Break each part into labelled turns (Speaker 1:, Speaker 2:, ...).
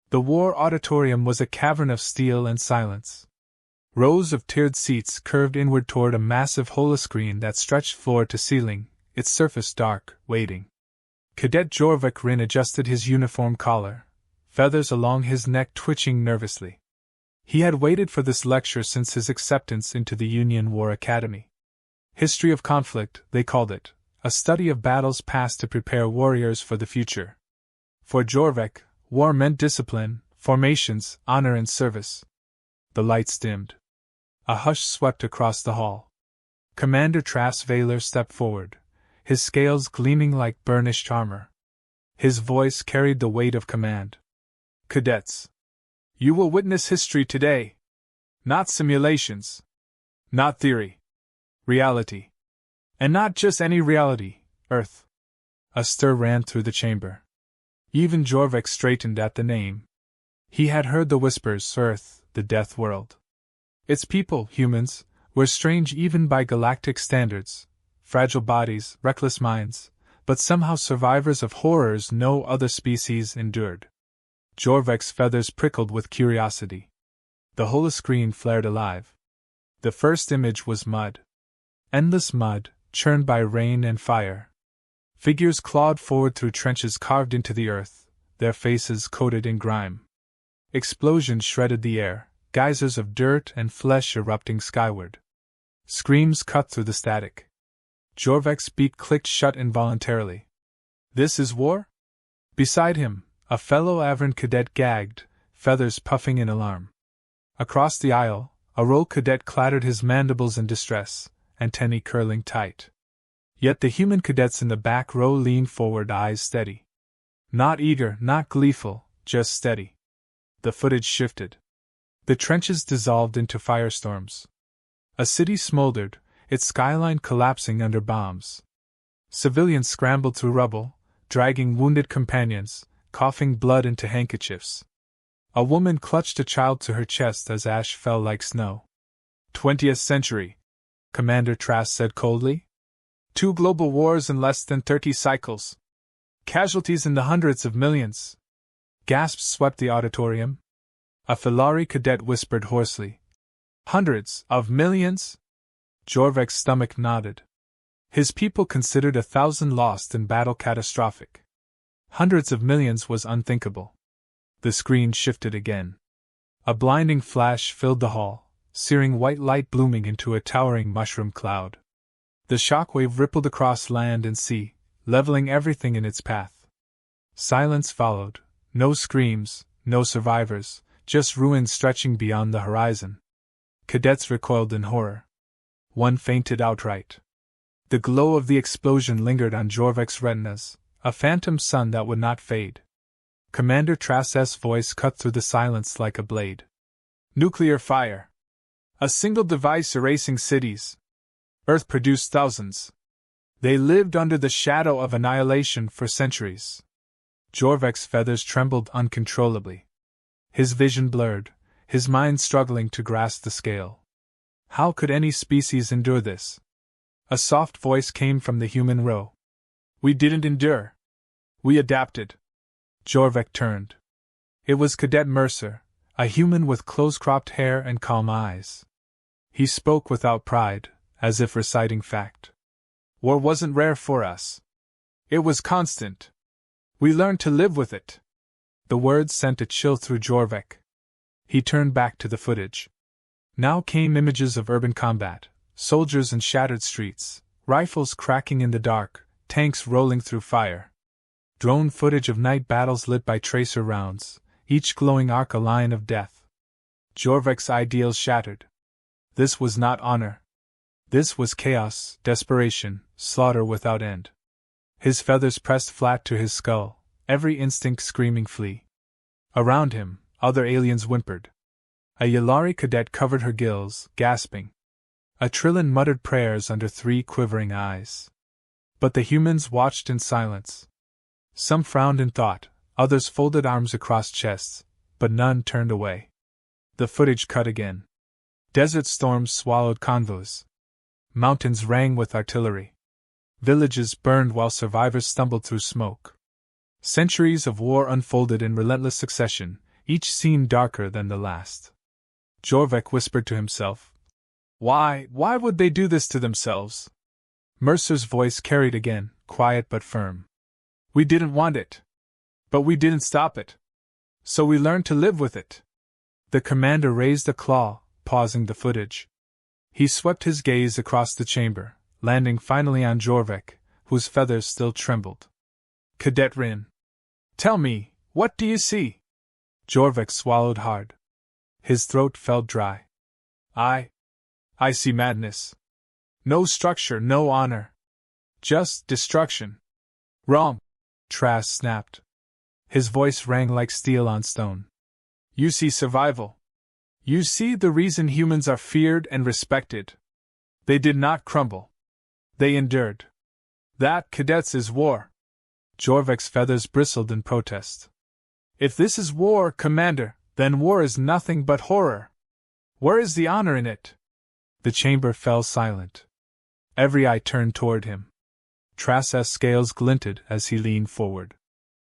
Speaker 1: The war auditorium was a cavern of steel and silence. Rows of tiered seats curved inward toward a massive holoscreen that stretched floor to ceiling, its surface dark, waiting. Cadet Jorvik Rin adjusted his uniform collar, feathers along his neck twitching nervously. He had waited for this lecture since his acceptance into the Union War Academy. History of conflict, they called it, a study of battles past to prepare warriors for the future. For Jorvik, war meant discipline, formations, honor and service. The lights dimmed. A hush swept across the hall. Commander Trask Vaylor stepped forward, his scales gleaming like burnished armor. His voice carried the weight of command. Cadets, you will witness history today. Not simulations. Not theory. Reality. And not just any reality, Earth. A stir ran through the chamber. Even Jorvik straightened at the name. He had heard the whispers, Earth, the death world. Its people, humans, were strange even by galactic standards, fragile bodies, reckless minds, but somehow survivors of horrors no other species endured. Jorvik's feathers prickled with curiosity. The holoscreen flared alive. The first image was mud. Endless mud, churned by rain and fire. Figures clawed forward through trenches carved into the earth, their faces coated in grime. Explosions shredded the air, geysers of dirt and flesh erupting skyward. Screams cut through the static. Jorvik's beak clicked shut involuntarily. This is war? Beside him, a fellow Avern cadet gagged, feathers puffing in alarm. Across the aisle, a row cadet clattered his mandibles in distress, antennae curling tight. Yet the human cadets in the back row leaned forward, eyes steady. Not eager, not gleeful, just steady. The footage shifted. The trenches dissolved into firestorms. A city smoldered, its skyline collapsing under bombs. Civilians scrambled through rubble, dragging wounded companions, coughing blood into handkerchiefs. A woman clutched a child to her chest as ash fell like snow. 20th century, Commander Trask said coldly. 2 global wars in less than 30 cycles. Casualties in the hundreds of millions. Gasps swept the auditorium. A Filari cadet whispered hoarsely. Hundreds of millions? Jorvik's stomach nodded. His people considered 1,000 lost in battle catastrophic. Hundreds of millions was unthinkable. The screen shifted again. A blinding flash filled the hall, searing white light blooming into a towering mushroom cloud. The shockwave rippled across land and sea, leveling everything in its path. Silence followed, no screams, no survivors, just ruins stretching beyond the horizon. Cadets recoiled in horror. One fainted outright. The glow of the explosion lingered on Jorvik's retinas, a phantom sun that would not fade. Commander Trask's voice cut through the silence like a blade. Nuclear fire. A single device erasing cities. Earth produced thousands. They lived under the shadow of annihilation for centuries. Jorvik's feathers trembled uncontrollably. His vision blurred, his mind struggling to grasp the scale. How could any species endure this? A soft voice came from the human row. We didn't endure. We adapted. Jorvik turned. It was Cadet Mercer, a human with close-cropped hair and calm eyes. He spoke without pride, as if reciting fact. War wasn't rare for us. It was constant. We learned to live with it. The words sent a chill through Jorvik. He turned back to the footage. Now came images of urban combat, soldiers in shattered streets, rifles cracking in the dark, tanks rolling through fire. Drone footage of night battles lit by tracer rounds, each glowing arc a line of death. Jorvik's ideals shattered. This was not honor. This was chaos, desperation, slaughter without end. His feathers pressed flat to his skull, every instinct screaming flee. Around him, other aliens whimpered. A Yalari cadet covered her gills, gasping. A Trillion muttered prayers under 3 quivering eyes. But the humans watched in silence. Some frowned in thought, others folded arms across chests, but none turned away. The footage cut again. Desert storms swallowed convoys. Mountains rang with artillery. Villages burned while survivors stumbled through smoke. Centuries of war unfolded in relentless succession, each scene darker than the last. Jorvik whispered to himself. Why would they do this to themselves? Mercer's voice carried again, quiet but firm. We didn't want it. But we didn't stop it. So we learned to live with it. The commander raised a claw, pausing the footage. He swept his gaze across the chamber, landing finally on Jorvik, whose feathers still trembled. Cadet Rin. Tell me, what do you see? Jorvik swallowed hard. His throat felt dry. I see madness. No structure, no honor. Just destruction. Wrong, Trask snapped. His voice rang like steel on stone. You see survival. You see the reason humans are feared and respected. They did not crumble. They endured. That, cadets, is war. Jorvik's feathers bristled in protest. If this is war, Commander, then war is nothing but horror. Where is the honor in it? The chamber fell silent. Every eye turned toward him. Trask's scales glinted as he leaned forward.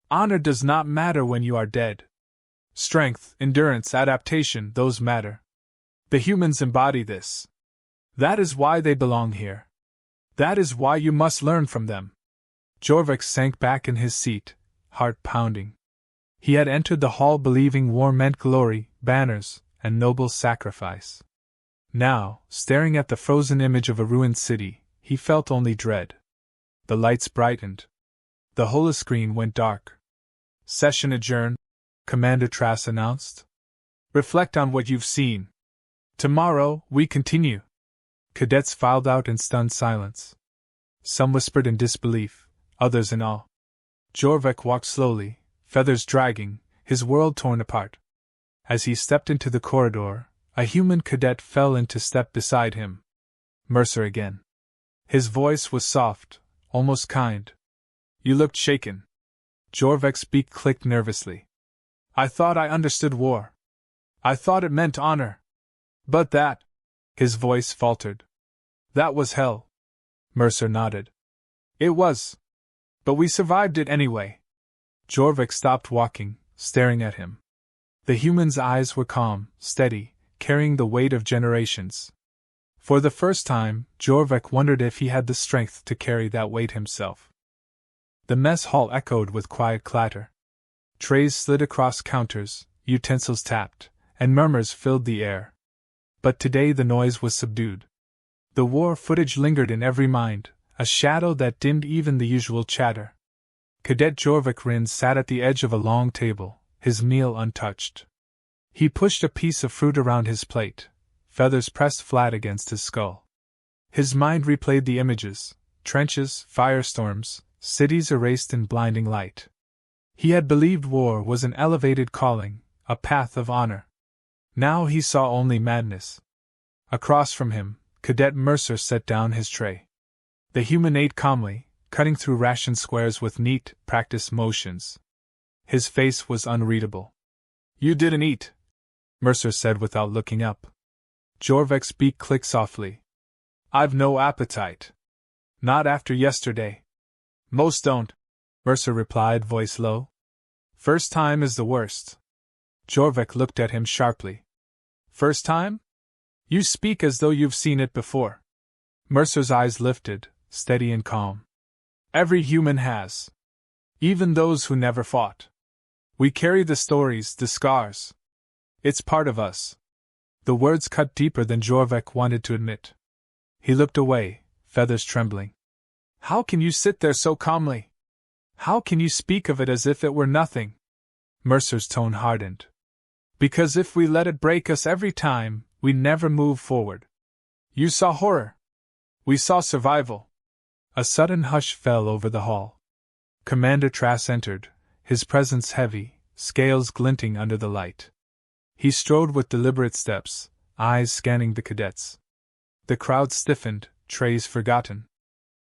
Speaker 1: Honor does not matter when you are dead. Strength, endurance, adaptation, those matter. The humans embody this. That is why they belong here. That is why you must learn from them. Jorvik sank back in his seat, heart pounding. He had entered the hall believing war meant glory, banners, and noble sacrifice. Now, staring at the frozen image of a ruined city, he felt only dread. The lights brightened. The holoscreen went dark. Session adjourned, Commander Trask announced. Reflect on what you've seen. Tomorrow, we continue. Cadets filed out in stunned silence. Some whispered in disbelief, others in awe. Jorvik walked slowly, feathers dragging, his world torn apart. As he stepped into the corridor, a human cadet fell into step beside him. Mercer again. His voice was soft, almost kind. You looked shaken. Jorvik's beak clicked nervously. I thought I understood war. I thought it meant honor. But that... His voice faltered. That was hell. Mercer nodded. It was. But we survived it anyway. Jorvik stopped walking, staring at him. The human's eyes were calm, steady, carrying the weight of generations. For the first time, Jorvik wondered if he had the strength to carry that weight himself. The mess hall echoed with quiet clatter. Trays slid across counters, utensils tapped, and murmurs filled the air. But today the noise was subdued. The war footage lingered in every mind, a shadow that dimmed even the usual chatter. Cadet Jorvik Rin sat at the edge of a long table, his meal untouched. He pushed a piece of fruit around his plate, feathers pressed flat against his skull. His mind replayed the images: trenches, firestorms, cities erased in blinding light. He had believed war was an elevated calling, a path of honor. Now he saw only madness. Across from him, Cadet Mercer set down his tray. The human ate calmly, cutting through ration squares with neat, practiced motions. His face was unreadable. You didn't eat, Mercer said without looking up. Jorvik's beak clicked softly. I've no appetite. Not after yesterday. Most don't, Mercer replied, voice low. First time is the worst. Jorvik looked at him sharply. First time? You speak as though you've seen it before. Mercer's eyes lifted, steady and calm. Every human has. Even those who never fought. We carry the stories, the scars. It's part of us. The words cut deeper than Jorvik wanted to admit. He looked away, feathers trembling. How can you sit there so calmly? How can you speak of it as if it were nothing? Mercer's tone hardened. Because if we let it break us every time, we never move forward. You saw horror. We saw survival. A sudden hush fell over the hall. Commander Trask entered, his presence heavy, scales glinting under the light. He strode with deliberate steps, eyes scanning the cadets. The crowd stiffened, trays forgotten.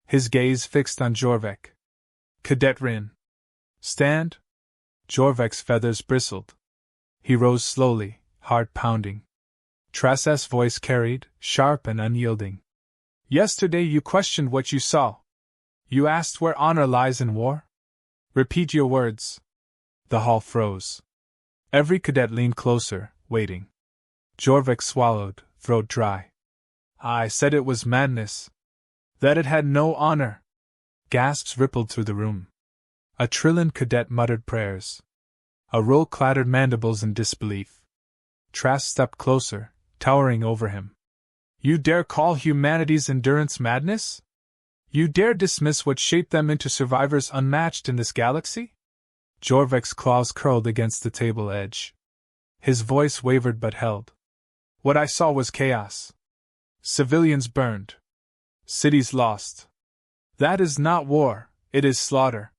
Speaker 1: His gaze fixed on Jorvik. Cadet Rin. Stand? Jorvik's feathers bristled. He rose slowly, heart pounding. Trask's voice carried, sharp and unyielding. Yesterday you questioned what you saw. You asked where honor lies in war? Repeat your words. The hall froze. Every cadet leaned closer, waiting. Jorvik swallowed, throat dry. I said it was madness. That it had no honor. Gasps rippled through the room. A trillion cadet muttered prayers. A row clattered mandibles in disbelief. Trask stepped closer, towering over him. You dare call humanity's endurance madness? You dare dismiss what shaped them into survivors unmatched in this galaxy? Jorvik's claws curled against the table edge. His voice wavered but held. What I saw was chaos. Civilians burned. Cities lost. That is not war, it is slaughter.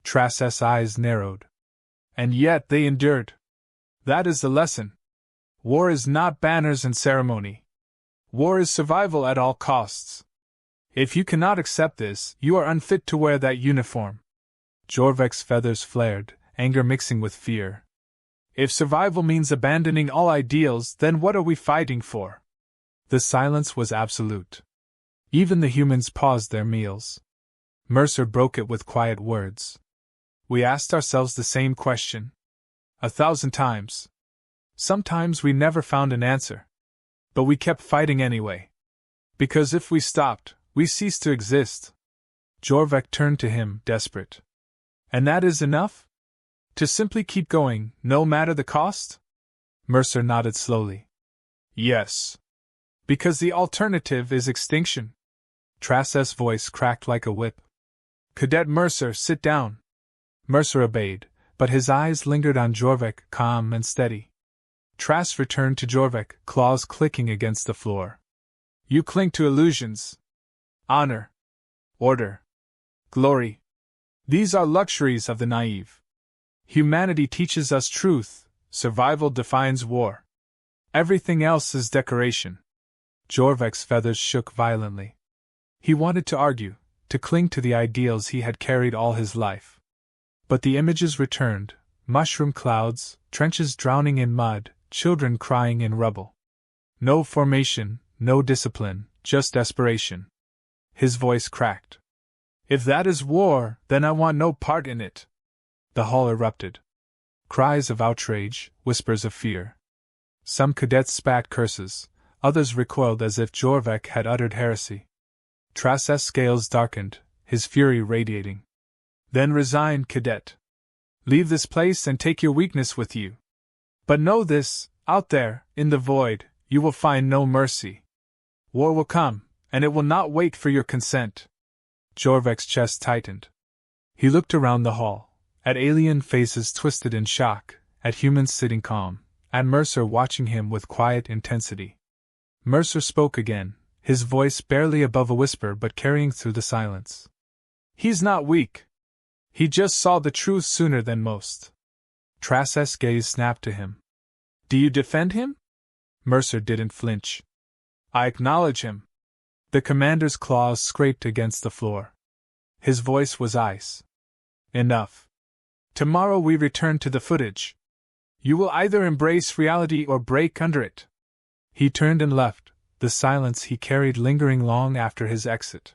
Speaker 1: Trask's eyes narrowed. And yet they endured. That is the lesson. War is not banners and ceremony. War is survival at all costs. If you cannot accept this, you are unfit to wear that uniform. Jorvik's feathers flared, anger mixing with fear. If survival means abandoning all ideals, then what are we fighting for? The silence was absolute. Even the humans paused their meals. Mercer broke it with quiet words. We asked ourselves the same question. 1,000 times. Sometimes we never found an answer. But we kept fighting anyway. Because if we stopped, we ceased to exist. Jorvik turned to him, desperate. And that is enough? To simply keep going, no matter the cost? Mercer nodded slowly. Yes. Because the alternative is extinction. Trask's voice cracked like a whip. Cadet Mercer, sit down. Mercer obeyed, but his eyes lingered on Jorvik, calm and steady. Trask returned to Jorvik, claws clicking against the floor. You cling to illusions. Honor. Order. Glory. These are luxuries of the naive. Humanity teaches us truth, survival defines war. Everything else is decoration. Jorvik's feathers shook violently. He wanted to argue, to cling to the ideals he had carried all his life. But the images returned, mushroom clouds, trenches drowning in mud, children crying in rubble. No formation, no discipline, just desperation. His voice cracked. If that is war, then I want no part in it. The hall erupted. Cries of outrage, whispers of fear. Some cadets spat curses, others recoiled as if Jorvik had uttered heresy. Trask's scales darkened, his fury radiating. Then resign, cadet. Leave this place and take your weakness with you. But know this, out there, in the void, you will find no mercy. War will come, and it will not wait for your consent. Jorvik's chest tightened. He looked around the hall, at alien faces twisted in shock, at humans sitting calm, at Mercer watching him with quiet intensity. Mercer spoke again, his voice barely above a whisper but carrying through the silence. He's not weak. He just saw the truth sooner than most. Trask's gaze snapped to him. Do you defend him? Mercer didn't flinch. I acknowledge him. The commander's claws scraped against the floor. His voice was ice. Enough. Tomorrow we return to the footage. You will either embrace reality or break under it. He turned and left, the silence he carried lingering long after his exit.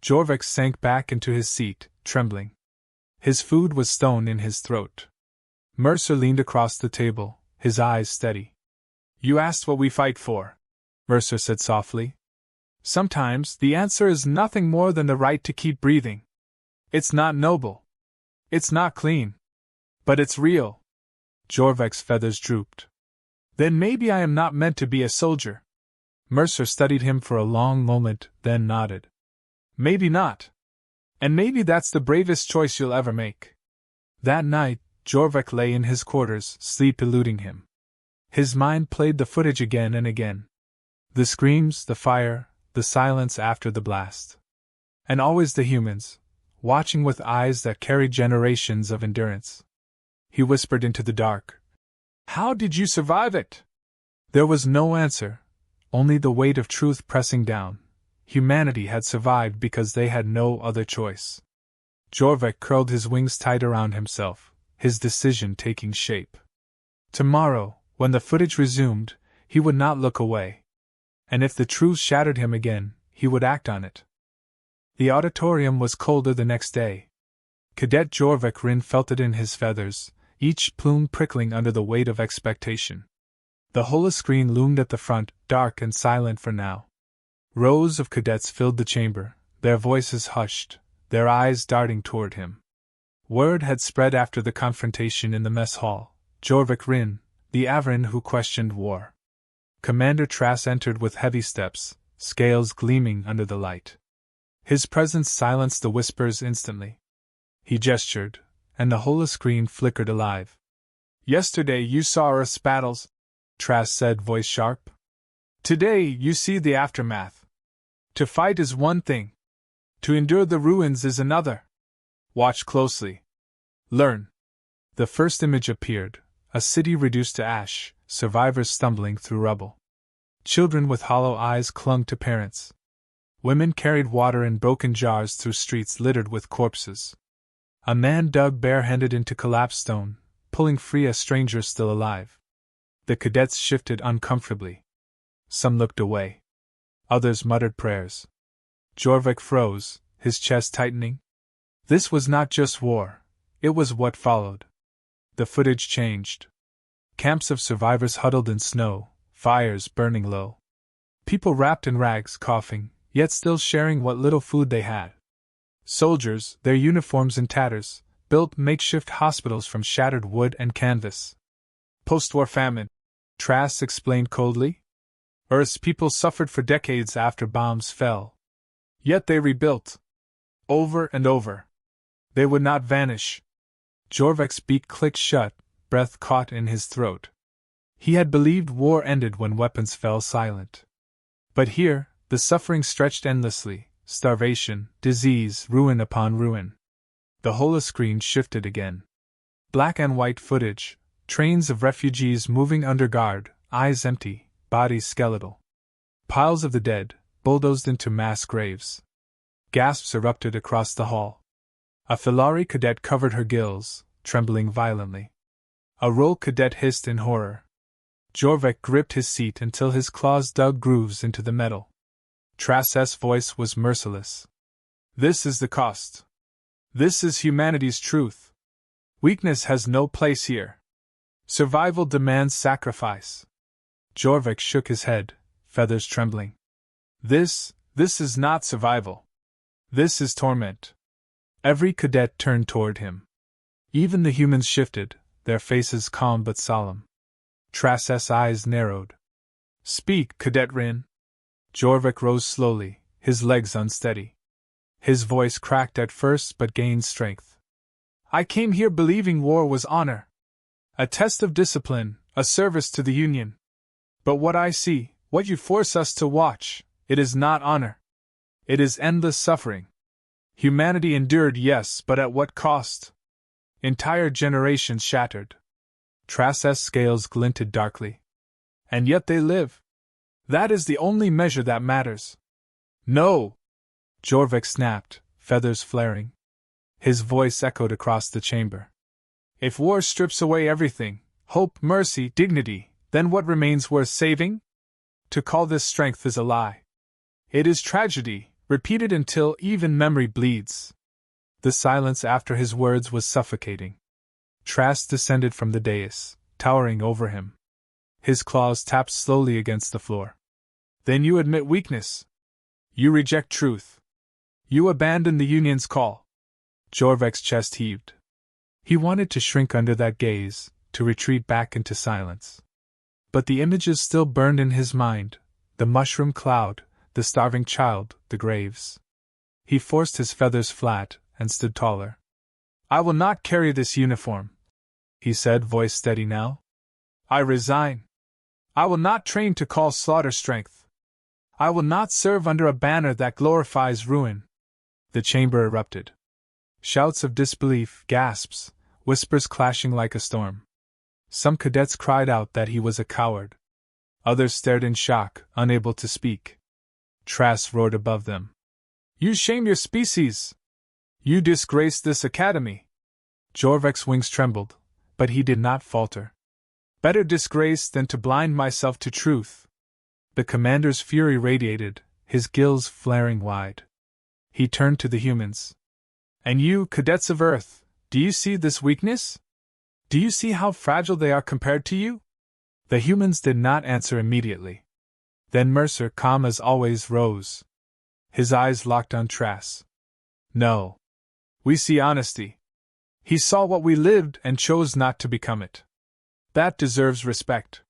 Speaker 1: Jorvik sank back into his seat, trembling. His food was stone in his throat. Mercer leaned across the table, his eyes steady. You asked what we fight for, Mercer said softly. Sometimes the answer is nothing more than the right to keep breathing. It's not noble. It's not clean. But it's real. Jorvik's feathers drooped. Then maybe I am not meant to be a soldier. Mercer studied him for a long moment, then nodded. Maybe not. And maybe that's the bravest choice you'll ever make. That night, Jorvik lay in his quarters, sleep eluding him. His mind played the footage again and again. The screams, the fire, the silence after the blast. And always the humans, watching with eyes that carried generations of endurance. He whispered into the dark. How did you survive it? There was no answer, only the weight of truth pressing down. Humanity had survived because they had no other choice. Jorvik curled his wings tight around himself, his decision taking shape. Tomorrow, when the footage resumed, he would not look away. And if the truth shattered him again, he would act on it. The auditorium was colder the next day. Cadet Jorvik Rin felt it in his feathers, each plume prickling under the weight of expectation. The holoscreen loomed at the front, dark and silent for now. Rows of cadets filled the chamber, their voices hushed, their eyes darting toward him. Word had spread after the confrontation in the mess hall. Jorvik Rin, the Averin who questioned war. Commander Trask entered with heavy steps, scales gleaming under the light. His presence silenced the whispers instantly. He gestured, and the holoscreen flickered alive. "Yesterday you saw us battles," Trask said, voice sharp. "Today you see the aftermath. To fight is one thing. To endure the ruins is another. Watch closely. Learn." The first image appeared, a city reduced to ash, survivors stumbling through rubble. Children with hollow eyes clung to parents. Women carried water in broken jars through streets littered with corpses. A man dug barehanded into collapsed stone, pulling free a stranger still alive. The cadets shifted uncomfortably. Some looked away. Others muttered prayers. Jorvik froze, his chest tightening. This was not just war, it was what followed. The footage changed. Camps of survivors huddled in snow, fires burning low. People wrapped in rags, coughing, yet still sharing what little food they had. Soldiers, their uniforms in tatters, built makeshift hospitals from shattered wood and canvas. Post-war famine, Trask explained coldly. Earth's people suffered for decades after bombs fell. Yet they rebuilt. Over and over. They would not vanish. Jorvik's beak clicked shut, breath caught in his throat. He had believed war ended when weapons fell silent. But here, the suffering stretched endlessly, starvation, disease, ruin upon ruin. The holoscreen shifted again. Black and white footage, trains of refugees moving under guard, eyes empty, bodies skeletal. Piles of the dead, bulldozed into mass graves. Gasps erupted across the hall. A Filari cadet covered her gills, trembling violently. A Roll cadet hissed in horror. Jorvik gripped his seat until his claws dug grooves into the metal. Trask's voice was merciless. "This is the cost. This is humanity's truth. Weakness has no place here. Survival demands sacrifice." Jorvik shook his head, feathers trembling. This is not survival. This is torment." Every cadet turned toward him. Even the humans shifted, their faces calm but solemn. Trask's eyes narrowed. "Speak, Cadet Rin." Jorvik rose slowly, his legs unsteady. His voice cracked at first but gained strength. "I came here believing war was honor. A test of discipline, a service to the Union. But what I see, what you force us to watch, it is not honor. It is endless suffering. Humanity endured, yes, but at what cost? Entire generations shattered." Trask's scales glinted darkly. "And yet they live. That is the only measure that matters." "No!" Jorvik snapped, feathers flaring. His voice echoed across the chamber. "If war strips away everything, hope, mercy, dignity, then what remains worth saving? To call this strength is a lie. It is tragedy, repeated until even memory bleeds." The silence after his words was suffocating. Trask descended from the dais, towering over him. His claws tapped slowly against the floor. "Then you admit weakness. You reject truth. You abandon the Union's call." Jorvik's chest heaved. He wanted to shrink under that gaze, to retreat back into silence. But the images still burned in his mind, the mushroom cloud, the starving child, the graves. He forced his feathers flat, and stood taller. "I will not carry this uniform," he said, voice steady now. "I resign. I will not train to call slaughter strength. I will not serve under a banner that glorifies ruin." The chamber erupted. Shouts of disbelief, gasps, whispers clashing like a storm. Some cadets cried out that he was a coward. Others stared in shock, unable to speak. Trask roared above them. "You shame your species! You disgrace this academy!" Jorvik's wings trembled, but he did not falter. "Better disgrace than to blind myself to truth." The commander's fury radiated, his gills flaring wide. He turned to the humans. "And you, cadets of Earth, do you see this weakness? Do you see how fragile they are compared to you? The humans did not answer immediately. Then Mercer, calm as always, rose. His eyes locked on Trask. No. We see honesty. He saw what we lived and chose not to become it. That deserves respect.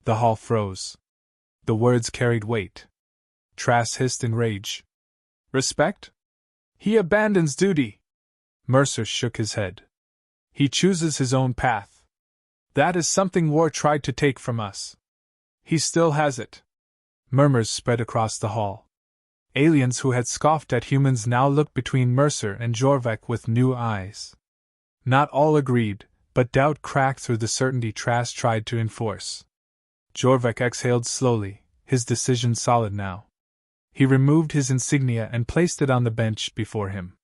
Speaker 1: The hall froze. The words carried weight. Trask hissed in rage. Respect? He abandons duty. Mercer shook his head. He chooses his own path. That is something war tried to take from us. He still has it. Murmurs spread across the hall. Aliens who had scoffed at humans now looked between Mercer and Jorvik with new eyes. Not all agreed, but doubt cracked through the certainty Trask tried to enforce. Jorvik exhaled slowly, his decision solid now. He removed his insignia and placed it on the bench before him.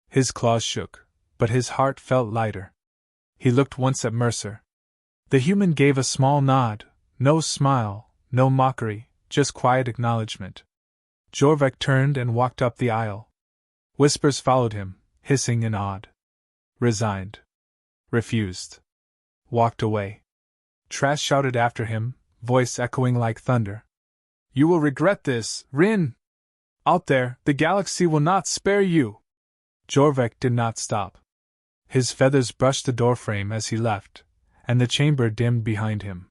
Speaker 1: His claws shook, but his heart felt lighter. He looked once at Mercer. The human gave a small nod, no smile, no mockery, just quiet acknowledgement. Jorvik turned and walked up the aisle. Whispers followed him, hissing and awed. Resigned. Refused. Walked away. Trask shouted after him, voice echoing like thunder. You will regret this, Rin! Out there, the galaxy will not spare you! Jorvik did not stop. His feathers brushed the doorframe as he left, and the chamber dimmed behind him.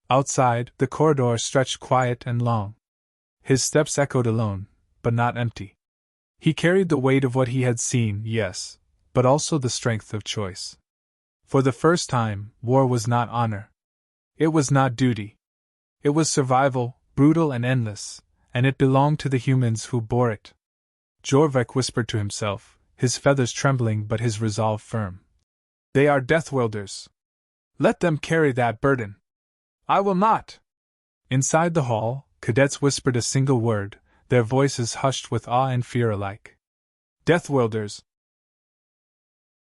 Speaker 1: Outside, the corridor stretched quiet and long. His steps echoed alone, but not empty. He carried the weight of what he had seen, yes, but also the strength of choice. For the first time, war was not honor. It was not duty. It was survival, brutal and endless, and it belonged to the humans who bore it. Jorvik whispered to himself, his feathers trembling but his resolve firm. They are death-wielders. Let them carry that burden. I will not! Inside the hall, cadets whispered a single word, their voices hushed with awe and fear alike. Death-wielders,